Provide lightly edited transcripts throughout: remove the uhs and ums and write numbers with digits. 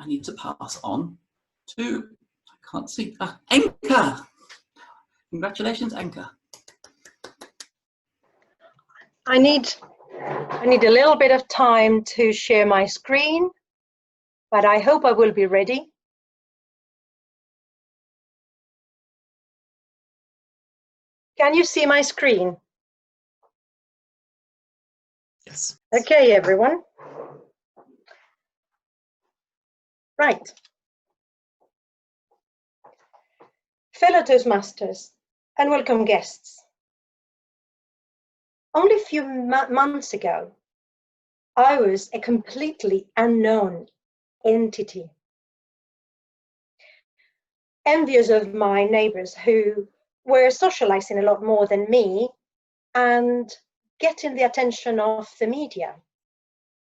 I need to pass on to, I can't see, Enca. Congratulations, Enca. I need a little bit of time to share my screen, but I hope I will be ready. Can you see my screen? Yes. Okay, everyone. Right. Fellow Toastmasters and welcome guests. Only a few months ago, I was a completely unknown entity. Envious of my neighbors who were socializing a lot more than me and getting the attention of the media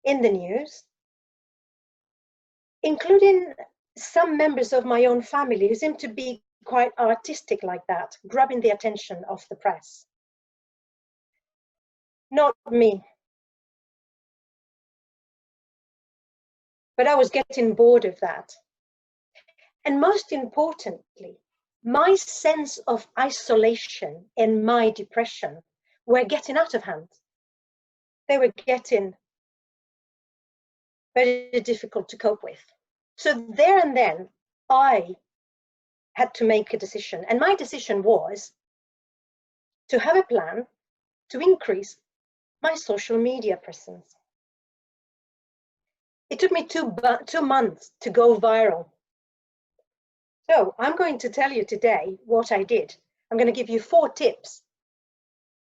in the news, including some members of my own family who seem to be quite artistic like that, grabbing the attention of the press. Not me. But I was getting bored of that. And most importantly, my sense of isolation and my depression were getting out of hand. They were getting very difficult to cope with. So there and then, I had to make a decision. And my decision was to have a plan to increase my social media presence. It took me two months to go viral. So I'm going to tell you today what I did. I'm going to give you 4 tips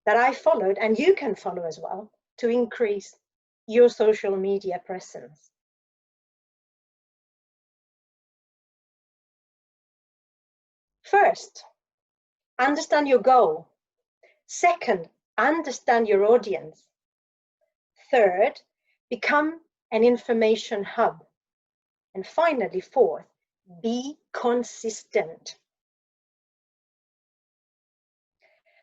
that I followed and you can follow as well to increase your social media presence. First, understand your goal. Second, understand your audience. Third, become an information hub. And finally, fourth, be consistent.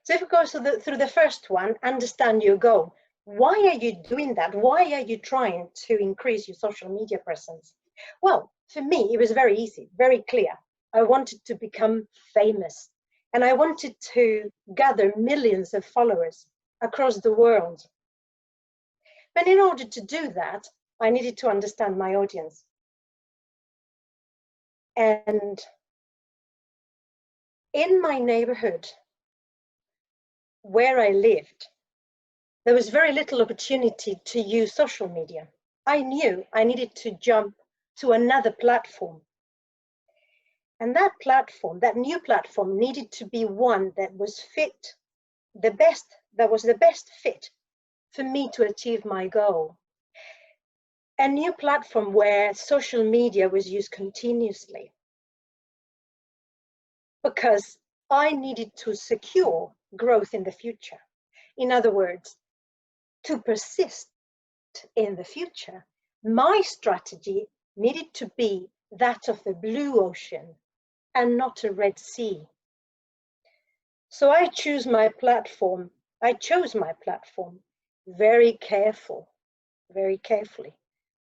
So if we go through the first one, understand your goal. Why are you doing that? Why are you trying to increase your social media presence? Well, for me, it was very easy, very clear. I wanted to become famous and I wanted to gather millions of followers across the world. But in order to do that, I needed to understand my audience. And in my neighborhood, where I lived, there was very little opportunity to use social media. I knew I needed to jump to another platform. And that platform, that new platform, needed to be one that was the best fit for me to achieve my goal. A new platform where social media was used continuously. Because I needed to secure growth in the future. In other words, to persist in the future, my strategy needed to be that of the blue ocean and not a Red Sea. So I chose my platform very carefully,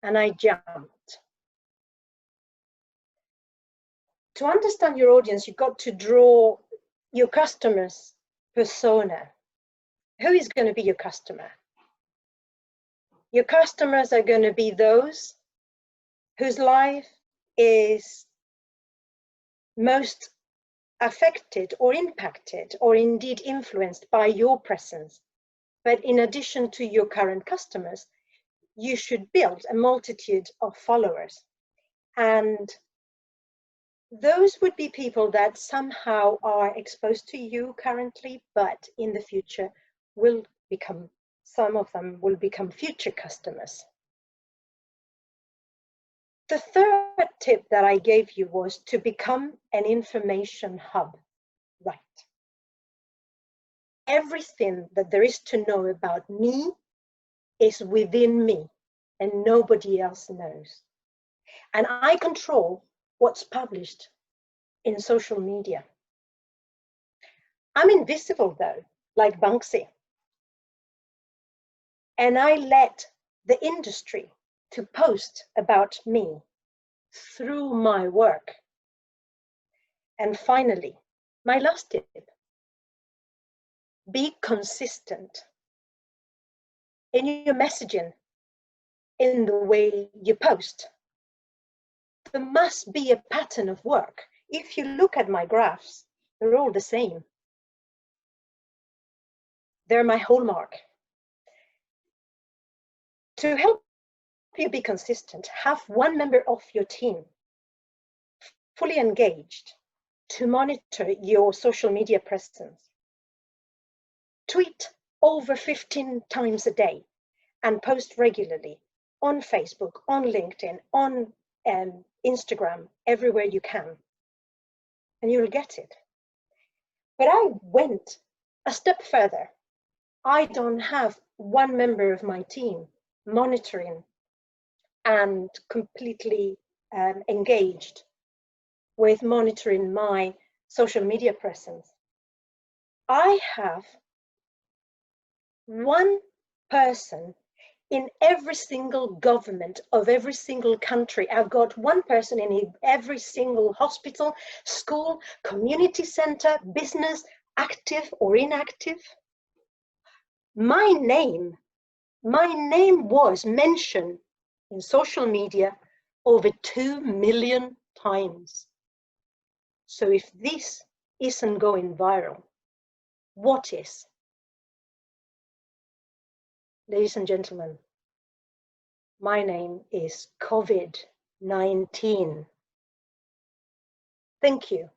and I jumped. To understand your audience, you've got to draw your customer's persona. Who is going to be your customer? Your customers are going to be those whose life is most affected or impacted or indeed influenced by your presence. But in addition to your current customers, you should build a multitude of followers. And those would be people that somehow are exposed to you currently, but in the future some of them will become future customers. The third tip that I gave you was to become an information hub, right? Everything that there is to know about me is within me and nobody else knows. And I control what's published in social media. I'm invisible though, like Banksy. And I let the industry to post about me. through my work. And finally, my last tip, be consistent in your messaging, in the way you post. There must be a pattern of work. If you look at my graphs, they're all the same. They're my hallmark. To help you be consistent, have one member of your team fully engaged to monitor your social media presence. Tweet over 15 times a day and post regularly on Facebook, on LinkedIn, on Instagram, everywhere you can, and you'll get it. But I went a step further. I don't have one member of my team monitoring and completely engaged with monitoring my social media presence. I have one person in every single government of every single country. I've got one person in every single hospital, school, community center, business, active or inactive. My name was mentioned in social media over 2 million times. So if this isn't going viral, what is? Ladies and gentlemen, my name is COVID-19. Thank you.